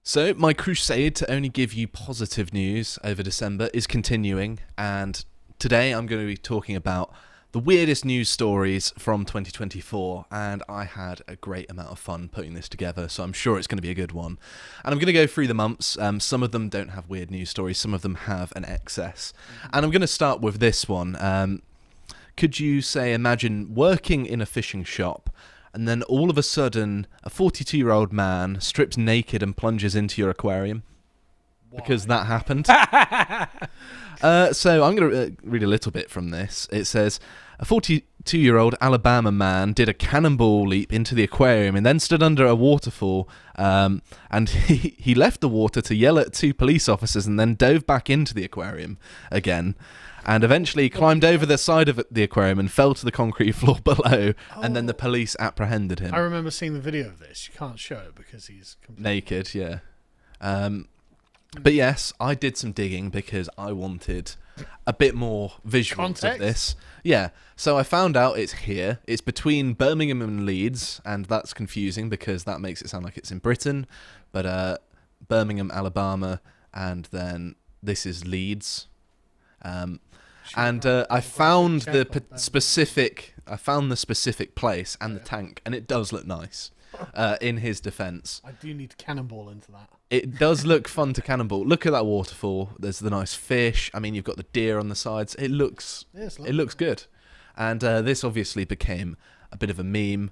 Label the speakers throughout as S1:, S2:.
S1: So my crusade to only give you positive news over December is continuing, and today I'm going to be talking about the weirdest news stories from 2024, and I had a great amount of fun putting this together, so I'm sure it's going to be a good one. And I'm going to go through the months. Some of them don't have weird news stories, some of them have an excess. And I'm going to start with this one. Could you imagine working in a fishing shop, and then all of a sudden a 42-year-old man strips naked and plunges into your aquarium? Why? Because that happened. So I'm going to read a little bit from this. It says, a 42-year-old Alabama man did a cannonball leap into the aquarium and then stood under a waterfall, and he left the water to yell at two police officers and then dove back into the aquarium again, and eventually climbed over the side of the aquarium and fell to the concrete floor below, and then the police apprehended him.
S2: I remember seeing the video of this. You can't show it because he's
S1: naked, yeah. But yes, I did some digging because I wanted a bit more visuals of this. Yeah, so I found out it's here. It's between Birmingham and Leeds, and that's confusing because that makes it sound like it's in Britain. But Birmingham, Alabama, and then this is Leeds. And I found the specific place and the tank, and it does look nice. In his defence,
S2: I do need to cannonball into that.
S1: It does look fun to cannonball. Look at that waterfall. There's the nice fish. I mean, you've got the deer on the sides. It looks good. And this obviously became a bit of a meme.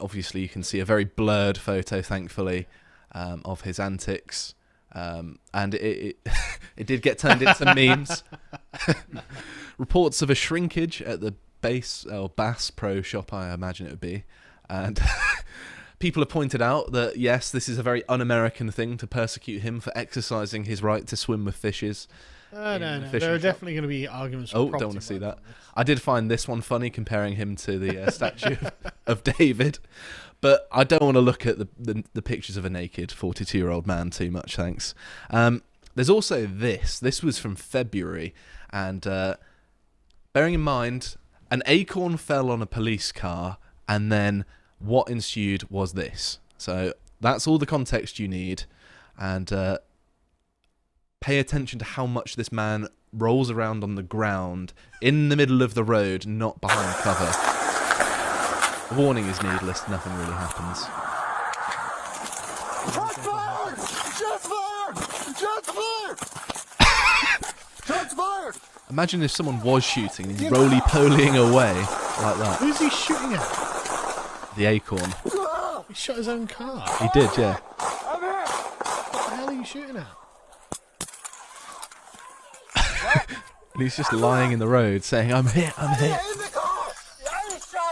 S1: Obviously, you can see a very blurred photo, thankfully, of his antics. And it did get turned into memes. Reports of a shrinkage at the Bass Pro Shop, I imagine it would be. And people have pointed out that, yes, this is a very un-American thing to persecute him for exercising his right to swim with fishes.
S2: No. There are definitely going to be arguments.
S1: Oh, don't want to see that. I did find this one funny, comparing him to the statue of David. But I don't want to look at the pictures of a naked 42-year-old man too much, thanks. There's also this. This was from February. And bearing in mind, an acorn fell on a police car, and then what ensued was this. So that's all the context you need. And pay attention to how much this man rolls around on the ground in the middle of the road, not behind cover. The warning is needless. Nothing really happens.
S3: Shots fired! Shots fired! Shots fired! Shots fired!
S1: Imagine if someone was shooting and roly-polying away like that.
S2: Who's he shooting at?
S1: The Acorn.
S2: He shot his own car.
S1: He did, yeah.
S2: What the hell are you shooting at?
S1: And he's just lying in the road saying, I'm hit, I'm hit.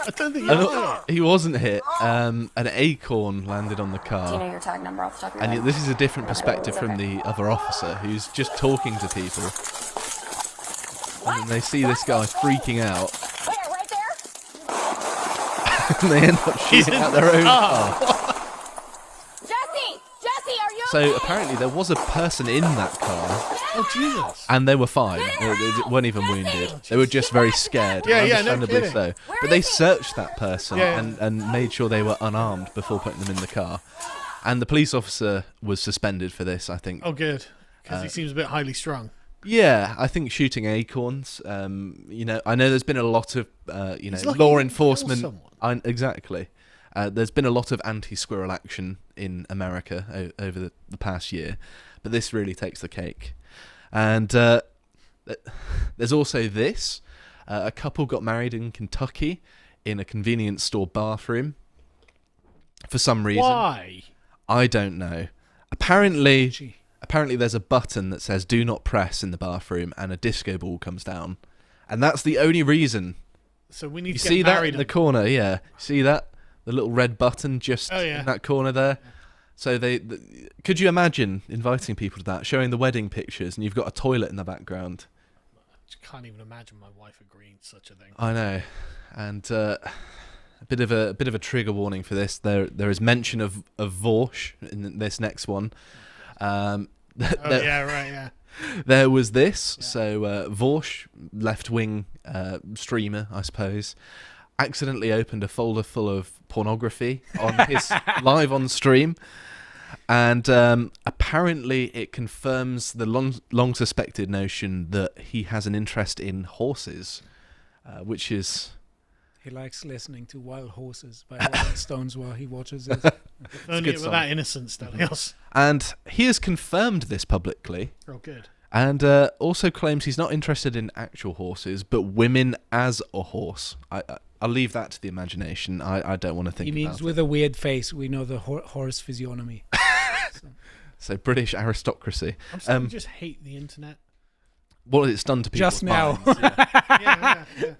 S2: I don't think you're
S1: He wasn't hit. An acorn landed on the car.
S4: Do you know your tag number off the top of your head?
S1: And this is a different perspective from the other officer who's just talking to people. And then they see this guy freaking out.
S4: Where, right there?
S1: And they end up shooting at their own car.
S4: Jesse, are you
S1: So apparently there was a person in that car.
S2: Oh, Jesus.
S1: And they were fine. They weren't even wounded. They were just very scared.
S2: Yeah,
S1: understandably
S2: no
S1: so. But they searched that person and made sure they were unarmed before putting them in the car. And the police officer was suspended for this, I think.
S2: Oh, good. Because he seems a bit highly strung.
S1: Yeah, I think shooting acorns. I know there's been a lot of law enforcement. Exactly. There's been a lot of anti-squirrel action in America over the past year, but this really takes the cake. And there's also this. A couple got married in Kentucky in a convenience store bathroom. For some reason.
S2: Why?
S1: I don't know. Apparently there's a button that says "Do not press" in the bathroom, and a disco ball comes down, and that's the only reason.
S2: So we need to
S1: get
S2: married.
S1: You see that in the corner? Yeah. See that? The little red button just in that corner there. So could you imagine inviting people to that, showing the wedding pictures, and you've got a toilet in the background?
S2: I can't even imagine my wife agreeing to such a thing.
S1: I know, and a bit of a trigger warning for this. There is mention of Vaush in this next one. There was this. So Vaush, left-wing streamer, I suppose, accidentally opened a folder full of pornography on his live on stream, And apparently it confirms the long suspected notion that he has an interest in horses, which is...
S5: He likes listening to Wild Horses by Rolling Stones while he watches it.
S2: If only
S1: good
S2: it were
S1: song.
S2: that innocent, Stelios.
S1: And he has confirmed this publicly.
S2: Oh, good.
S1: And also claims he's not interested in actual horses, but women as a horse. I'll leave that to the imagination. I don't want to think
S5: He
S1: about
S5: means
S1: it.
S5: with a weird face. We know the horse physiognomy.
S1: So British aristocracy.
S2: I'm starting to just hate the internet.
S1: What it's done to people's
S5: Just now.
S1: minds, yeah.
S2: Yeah.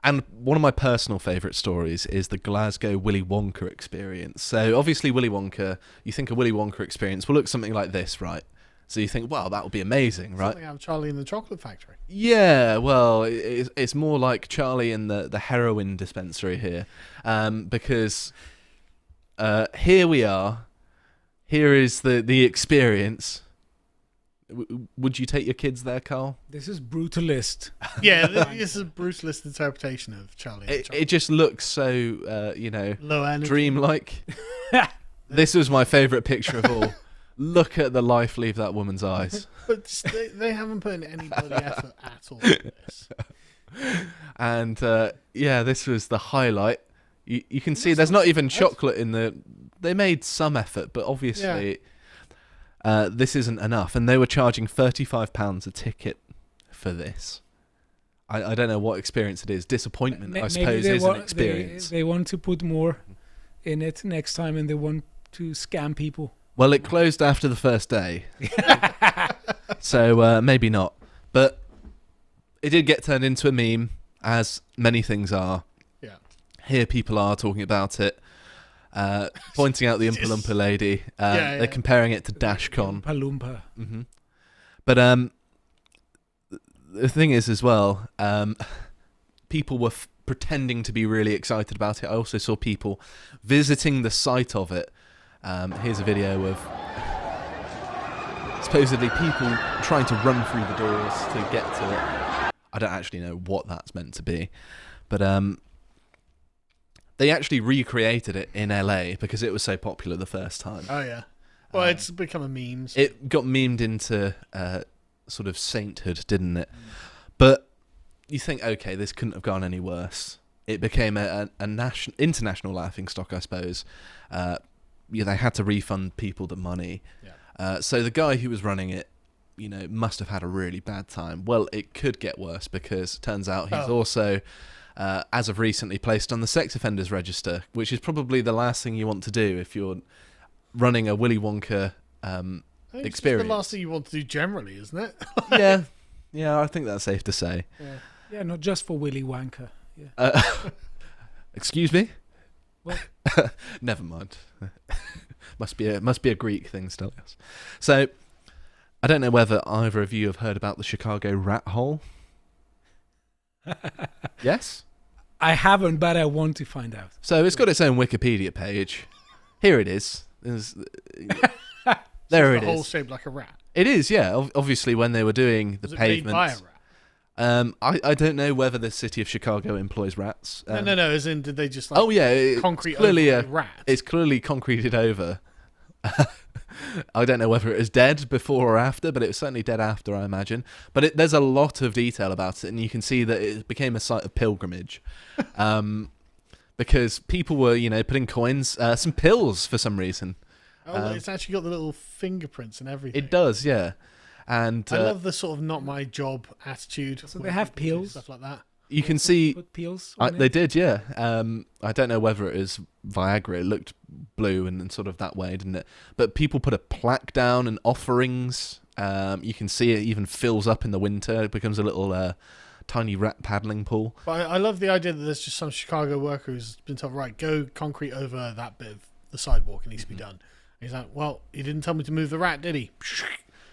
S1: And one of my personal favourite stories is the Glasgow Willy Wonka experience. So obviously Willy Wonka, you think a Willy Wonka experience will look something like this, right? So you think, wow, that would be amazing, right?
S2: Something out of Charlie and the Chocolate Factory.
S1: Yeah, well, it's more like Charlie and the heroin dispensary here, because here we are. Here is the experience. Would you take your kids there, Carl?
S5: This is brutalist.
S2: Yeah, this is a brutalist interpretation of Charlie and the Chocolate
S1: It just looks so,
S2: Low energy.
S1: dreamlike. This was my favourite picture of all. Look at the life leave that woman's eyes.
S2: But they haven't put in any bloody effort at all in this.
S1: And this was the highlight. You can see there's not even chocolate in the... They made some effort, but obviously this isn't enough. And they were charging £35 a ticket for this. I don't know what experience it is. Disappointment, I suppose, is an experience.
S5: They want to put more in it next time, and they want to scam people.
S1: Well, it closed after the first day. So maybe not. But it did get turned into a meme, as many things are.
S2: Yeah.
S1: Here people are talking about it, pointing out the Oompa Loompa lady. They're comparing it to DashCon.
S5: Palumpa.
S1: Mm-hmm. But the thing is as well, people were pretending to be really excited about it. I also saw people visiting the site of it. Here's a video of supposedly people trying to run through the doors to get to it. I don't actually know what that's meant to be. But they actually recreated it in LA because it was so popular the first time.
S2: Oh, yeah. Well, it's become a meme. So.
S1: It got memed into sort of sainthood, didn't it? But you think, okay, this couldn't have gone any worse. It became a international laughingstock, I suppose. They had to refund people the money. Yeah. So the guy who was running it, must have had a really bad time. Well, it could get worse because it turns out he's also, as of recently, placed on the sex offenders register, which is probably the last thing you want to do if you're running a Willy Wonka experience.
S2: It's the last thing you want to do generally, isn't it?
S1: Yeah, I think that's safe to say.
S5: Yeah, not just for Willy Wonka. Yeah.
S1: Excuse me?
S5: Well,
S1: never mind. must be a Greek thing, Stelios. So, I don't know whether either of you have heard about the Chicago rat hole. Yes?
S5: I haven't, but I want to find out.
S1: So it's got its own Wikipedia page. Here it is. There it
S2: The hole
S1: is.
S2: shaped like a rat.
S1: It is, yeah. Obviously, when they were doing the
S2: Was it made by a
S1: pavements.
S2: rat?
S1: I don't know whether the city of Chicago employs rats.
S2: No. As in, did they just
S1: Oh yeah,
S2: concrete
S1: clearly
S2: over a rat?
S1: It's clearly concreted over. I don't know whether it was dead before or after, but it was certainly dead after, I imagine. But there's a lot of detail about it, and you can see that it became a site of pilgrimage, because people were, putting coins, some pills for some reason.
S2: Oh, it's actually got the little fingerprints and everything.
S1: It does, yeah. And
S2: I love the sort of not my job attitude.
S5: So they have peels?
S2: Stuff like that.
S1: you can see
S5: Put peels on
S1: they
S5: it?
S1: did, yeah. I don't know whether it is Viagra. It looked blue and sort of that way, didn't it? But people put a plaque down and offerings. You can see it even fills up in the winter. It becomes a little tiny rat paddling pool.
S2: But I love the idea that there's just some Chicago worker who's been told, right, go concrete over that bit of the sidewalk. It needs to be done. And he's like, well, he didn't tell me to move the rat, did he?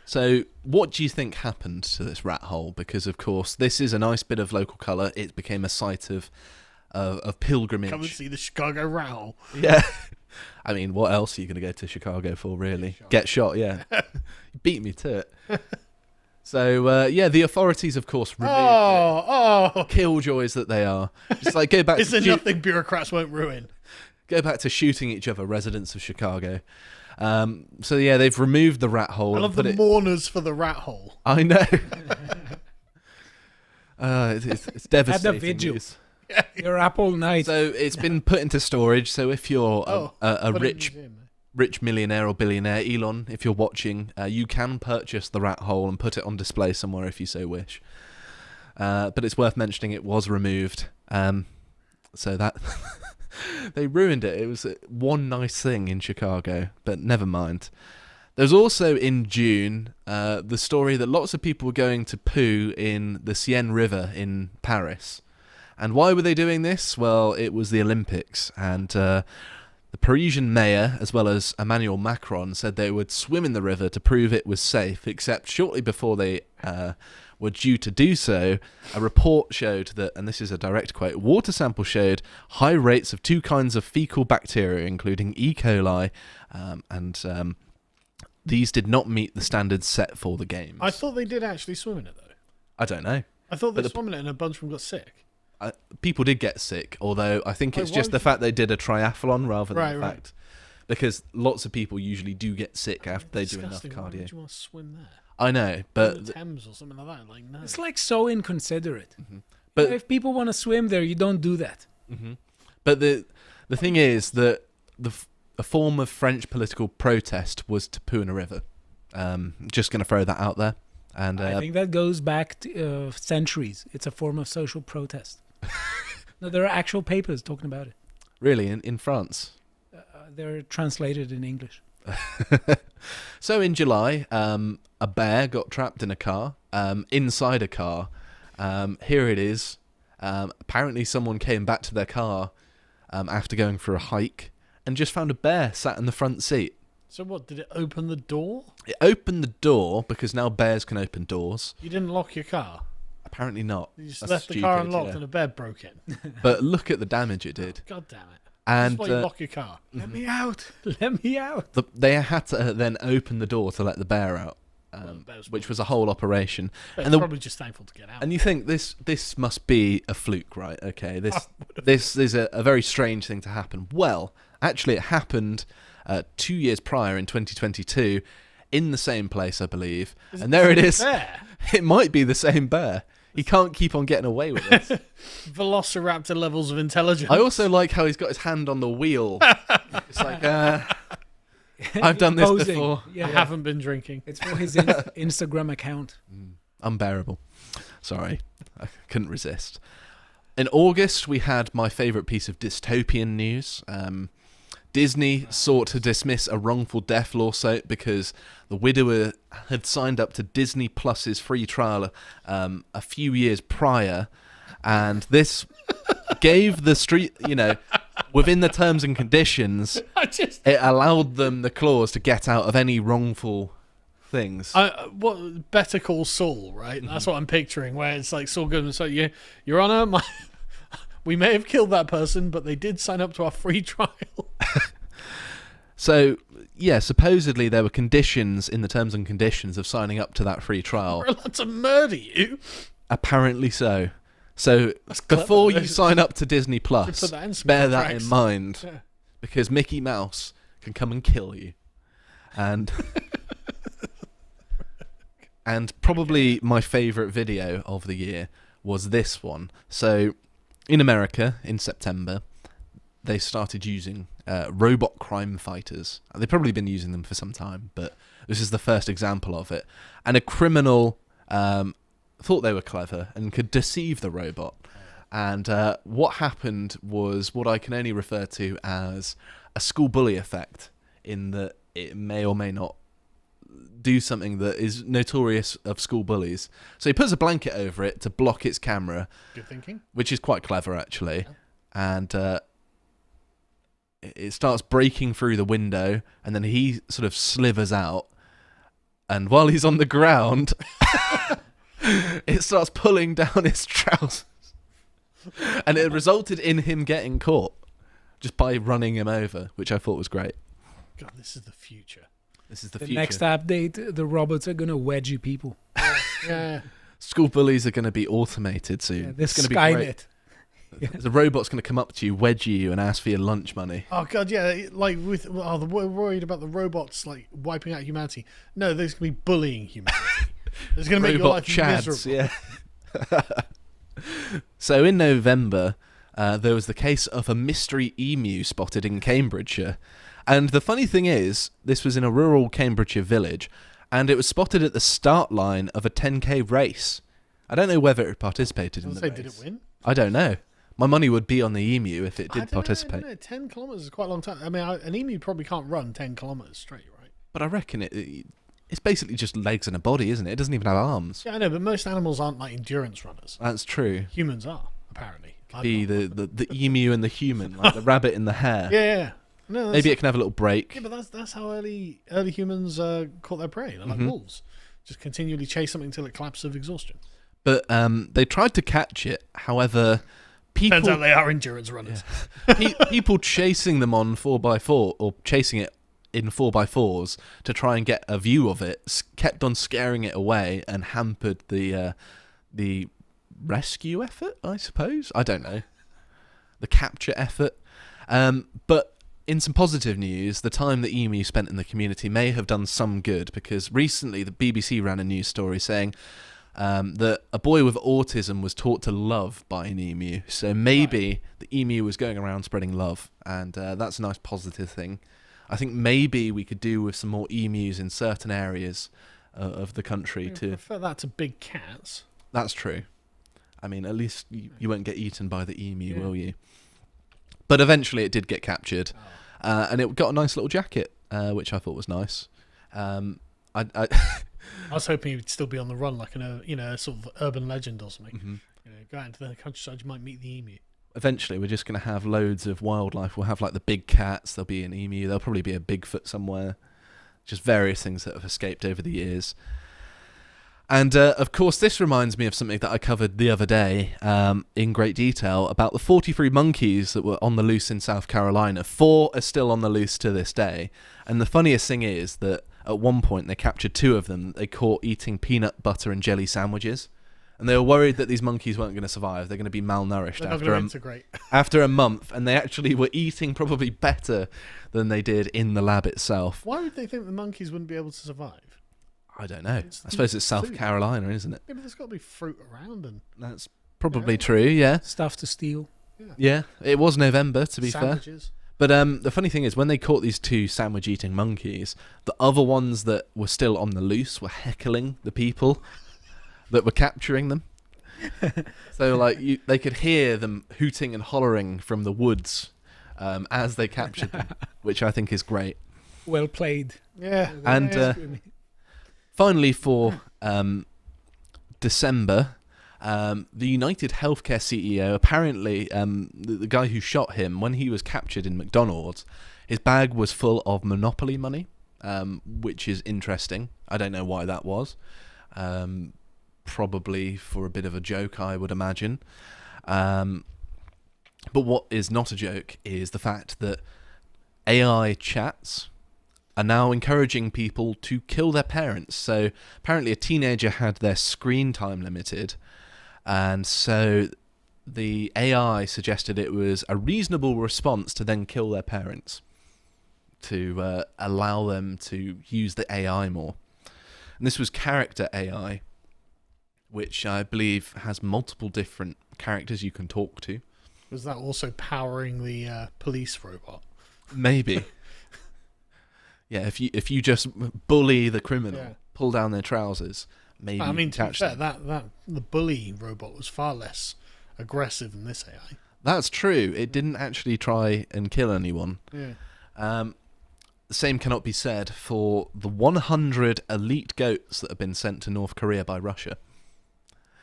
S1: So what do you think happened to this rat hole? Because, of course, this is a nice bit of local colour. It became a site of pilgrimage.
S2: Come and see the Chicago rat hole.
S1: Yeah. I mean, what else are you going to go to Chicago for, really? Get shot, yeah. You beat me to it. So, the authorities, of course, removed it. Killjoys that they are. Just like,
S2: Is there nothing bureaucrats won't ruin?
S1: Go back to shooting each other, residents of Chicago. So yeah, they've removed the rat hole.
S2: I love the mourners for the rat hole.
S1: I know. It's devastating.
S5: vigil.
S1: news.
S5: You're up all night.
S1: So it's been put into storage. So if you're a
S2: Put it in
S1: rich
S2: the museum, eh?
S1: rich millionaire or billionaire, Elon, if you're watching, you can purchase the rat hole and put it on display somewhere if you so wish. But it's worth mentioning it was removed. So that they ruined it. It was one nice thing in Chicago, but never mind. There's also in June the story that lots of people were going to poo in the Seine River in Paris. And why were they doing this? Well, it was the Olympics, and the Parisian mayor, as well as Emmanuel Macron, said they would swim in the river to prove it was safe, except shortly before they were due to do so, a report showed that, and this is a direct quote, water sample showed high rates of two kinds of fecal bacteria, including E. coli, and these did not meet the standards set for the games.
S2: I thought they did actually swim in it, though.
S1: I don't know.
S2: I thought they swam in it and a bunch of them got sick.
S1: People did get sick, although I think it's just the fact they did a triathlon rather than the fact. Because lots of people usually do get sick after they do enough cardio.
S2: Why would you want to swim there?
S1: I know, but...
S2: In the Thames or something like that, like, no.
S5: It's like so inconsiderate.
S1: Mm-hmm. But
S5: if people want to swim there, you don't do that.
S1: Mm-hmm. But the thing is that a form of French political protest was to poo in a river. Just going to throw that out there. And
S5: I think that goes back to, centuries. It's a form of social protest. No, there are actual papers talking about it.
S1: Really, in France?
S5: They're translated in English.
S1: So in July, a bear got trapped in a car, inside a car. Here it is. Apparently someone came back to their car after going for a hike and just found a bear sat in the front seat.
S2: So what, did it open the door?
S1: It opened the door because now bears can open doors.
S2: You didn't lock your car?
S1: Apparently not.
S2: You just
S1: That's
S2: left the
S1: stupid,
S2: car unlocked
S1: yeah.
S2: and a bear broke in.
S1: But look at the damage it did.
S2: God damn it.
S1: And
S2: That's why you lock your car.
S5: Let me out. Let me out.
S1: They had to then open the door to let the bear out, which was a whole operation.
S2: But
S1: And
S2: probably just thankful to get out.
S1: And you think this must be a fluke, right? Okay, this is a very strange thing to happen. Well, actually, it happened 2 years prior in 2022 in the same place, I believe. And there it is.
S2: Bear?
S1: It might be the same bear. He can't keep on getting away with this.
S2: Velociraptor levels of intelligence.
S1: I also like how he's got his hand on the wheel. It's like, I've done this
S5: Posing.
S1: before.
S5: Yeah.
S2: I haven't been drinking.
S5: It's for his Instagram account.
S1: Unbearable. Sorry, I couldn't resist. In August, we had my favourite piece of dystopian news. Disney sought to dismiss a wrongful death lawsuit because the widower had signed up to Disney Plus's free trial a few years prior, and this gave the street, within the terms and conditions, it allowed them the clause to get out of any wrongful things.
S2: What Better Call Saul, right? Mm-hmm. That's what I'm picturing, where it's like Saul Goodman. So, Your Honor, we may have killed that person, but they did sign up to our free trial.
S1: So, yeah, supposedly there were conditions in the terms and conditions of signing up to that free trial.
S2: We're allowed to murder you.
S1: Apparently so. So, before you sign up to Disney Plus, bear that in mind. Yeah. Because Mickey Mouse can come and kill you. And and probably my favourite video of the year was this one. So, in America, in September, they started using robot crime fighters. They've probably been using them for some time, but this is the first example of it. And a criminal thought they were clever and could deceive the robot. And what happened was what I can only refer to as a school bully effect, in that it may or may not do something that is notorious of school bullies. So he puts a blanket over it to block its camera.
S2: Good thinking.
S1: Which is quite clever, actually. Yeah. And it starts breaking through the window, and then he sort of slithers out. And while he's on the ground, it starts pulling down his trousers. And it resulted in him getting caught just by running him over, which I thought was great.
S2: God, this is the future.
S1: This is the
S5: The
S1: future.
S5: next update, the robots are going to wedge you people.
S2: Yeah.
S1: School bullies are going to be automated soon.
S5: Yeah, this
S1: it's going to be great.
S5: Skynet.
S1: The robot's going to come up to you, wedge you, and ask for your lunch money.
S2: Oh god, yeah, like we're worried about the robots like wiping out humanity. No, there's going to be bullying humanity. It's going to make your
S1: Robot
S2: life
S1: chads,
S2: miserable.
S1: yeah. So in November, there was the case of a mystery emu spotted in Cambridgeshire. And the funny thing is, this was in a rural Cambridgeshire village, and it was spotted at the start line of a 10k race. I don't know whether it participated in the race.
S2: Did it win?
S1: I don't know. My money would be on the emu if it did participate.
S2: I don't know. 10 kilometres is quite a long time. I mean, an emu probably can't run 10 kilometres straight, right?
S1: But I reckon it's basically just legs and a body, isn't it? It doesn't even have arms.
S2: Yeah, I know, but most animals aren't like endurance runners.
S1: That's true.
S2: Humans are, apparently.
S1: Be the emu and the human, like the rabbit and the hare.
S2: Yeah. No,
S1: Maybe it can have a little break.
S2: Yeah, but that's how early humans caught their prey. They're like wolves. Just continually chase something until it collapses of exhaustion.
S1: But they tried to catch it. However,
S2: Turns out they are endurance runners.
S1: people chasing them on 4x4 or chasing it in 4x4s to try and get a view of it kept on scaring it away and hampered the rescue effort, I suppose. I don't know. The capture effort. But in some positive news, the time that emu spent in the community may have done some good, because recently the BBC ran a news story saying that a boy with autism was taught to love by an emu. So maybe the emu was going around spreading love, and that's a nice positive thing. I think maybe we could do with some more emus in certain areas of the country.
S2: I prefer that to big cats.
S1: That's true. I mean, at least you won't get eaten by the emu, will you? But eventually it did get captured, and it got a nice little jacket, which I thought was nice. I
S2: was hoping he would still be on the run, like in a sort of urban legend or something.
S1: Mm-hmm.
S2: Go out into the countryside, you might meet the emu.
S1: Eventually, we're just going to have loads of wildlife. We'll have like the big cats. There'll be an emu. There'll probably be a Bigfoot somewhere. Just various things that have escaped over the years. And of course, this reminds me of something that I covered the other day in great detail about the 43 monkeys that were on the loose in South Carolina. 4 are still on the loose to this day. And the funniest thing is that at one point they captured 2 of them that they caught eating peanut butter and jelly sandwiches. And they were worried that these monkeys weren't going to survive. They're going to be malnourished after a month. And they actually were eating probably better than they did in the lab itself.
S2: Why would they think the monkeys wouldn't be able to survive?
S1: I don't know. I suppose it's South Carolina, isn't it?
S2: Yeah, but there's got to be fruit around. And
S1: that's probably true, yeah.
S5: Stuff to steal.
S1: Yeah, it was November, to be
S2: Sandwiches.
S1: fair. But the funny thing is, when they caught these 2 sandwich-eating monkeys, the other ones that were still on the loose were heckling the people that were capturing them. So, like, they could hear them hooting and hollering from the woods as they captured them, which I think is great.
S5: Well played.
S2: Yeah.
S1: And finally, for December, the United Healthcare CEO, apparently the guy who shot him, when he was captured in McDonald's, his bag was full of Monopoly money, which is interesting. I don't know why that was. Probably for a bit of a joke, I would imagine. But what is not a joke is the fact that AI chats are now encouraging people to kill their parents. So apparently a teenager had their screen time limited, and so the AI suggested it was a reasonable response to then kill their parents to allow them to use the AI more. And this was character AI, which I believe has multiple different characters you can talk to.
S2: Was that also powering the police robot?
S1: Maybe. Yeah, if you just bully the criminal, pull down their trousers, maybe.
S2: I mean, to be fair,
S1: them.
S2: that the bully robot was far less aggressive than this AI.
S1: That's true. It didn't actually try and kill anyone.
S2: Yeah.
S1: The same cannot be said for the 100 elite goats that have been sent to North Korea by Russia.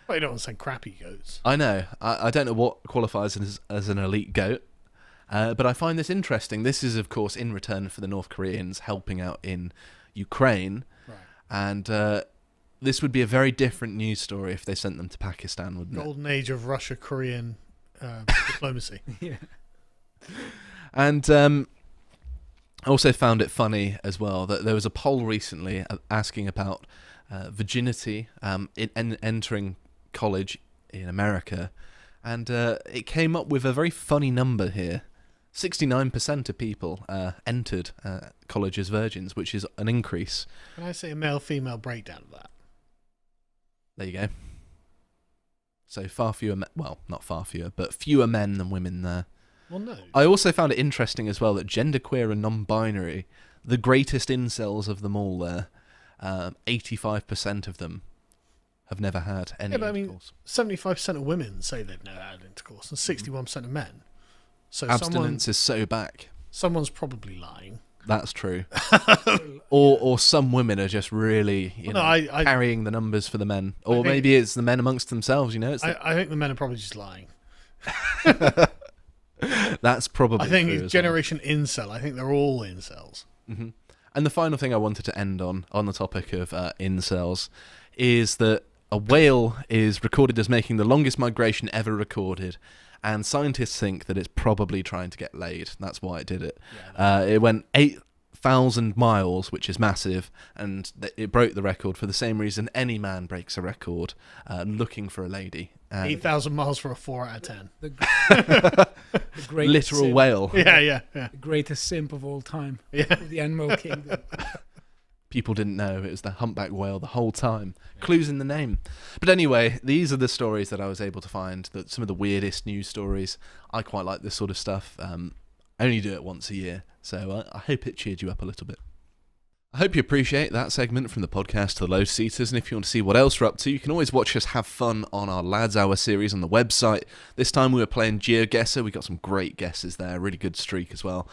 S2: Well, you don't want to send crappy goats.
S1: I know. I don't know what qualifies as an elite goat. But I find this interesting. This is, of course, in return for the North Koreans helping out in Ukraine. Right. And this would be a very different news story if they sent them to Pakistan, wouldn't it?
S2: Golden age of Russia-Korean diplomacy.
S5: Yeah.
S1: And I also found it funny as well that there was a poll recently asking about virginity in entering college in America. And it came up with a very funny number here. 69% of people entered college as virgins, which is an increase.
S2: Can I say a male-female breakdown of that?
S1: There you go. So far fewer men, well, not far fewer, but fewer men than women there.
S2: Well, no.
S1: I also found it interesting as well that genderqueer and non-binary, the greatest incels of them all there, 85% of them have never had any intercourse.
S2: 75% of women say they've never had intercourse, and 61% of men. So
S1: Abstinence is so back.
S2: Someone's probably lying.
S1: That's true. or some women are just really, carrying the numbers for the men. Or maybe it's the men amongst themselves, It's
S2: I think the men are probably just lying.
S1: That's probably
S2: I think
S1: true
S2: it's generation incel. I think they're all incels.
S1: Mm-hmm. And the final thing I wanted to end on the topic of incels, is that a whale is recorded as making the longest migration ever recorded. And scientists think that it's probably trying to get laid. That's why it did it. Yeah, it went 8,000 miles, which is massive, and it broke the record for the same reason any man breaks a record, looking for a lady.
S2: 8,000 miles for a 4 out of 10.
S5: The greatest
S1: literal
S5: simp.
S1: whale.
S2: Yeah.
S5: The greatest simp of all time.
S2: Yeah.
S5: The Animal Kingdom.
S1: People didn't know it was the humpback whale the whole time. Clues in the name. But anyway, these are the stories that I was able to find, that some of the weirdest news stories. I quite like this sort of stuff. I only do it once a year, so I hope it cheered you up a little bit. I hope you appreciate that segment from the podcast to the Lotus Eaters, and if you want to see what else we're up to, you can always watch us have fun on our Lads Hour series on the website. This time we were playing GeoGuessr. We got some great guesses there, really good streak as well.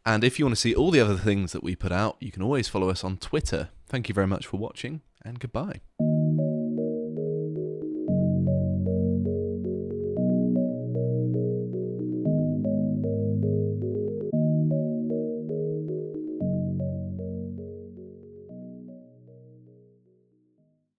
S1: And if you want to see all the other things that we put out, you can always follow us on Twitter. Thank you very much for watching, and goodbye.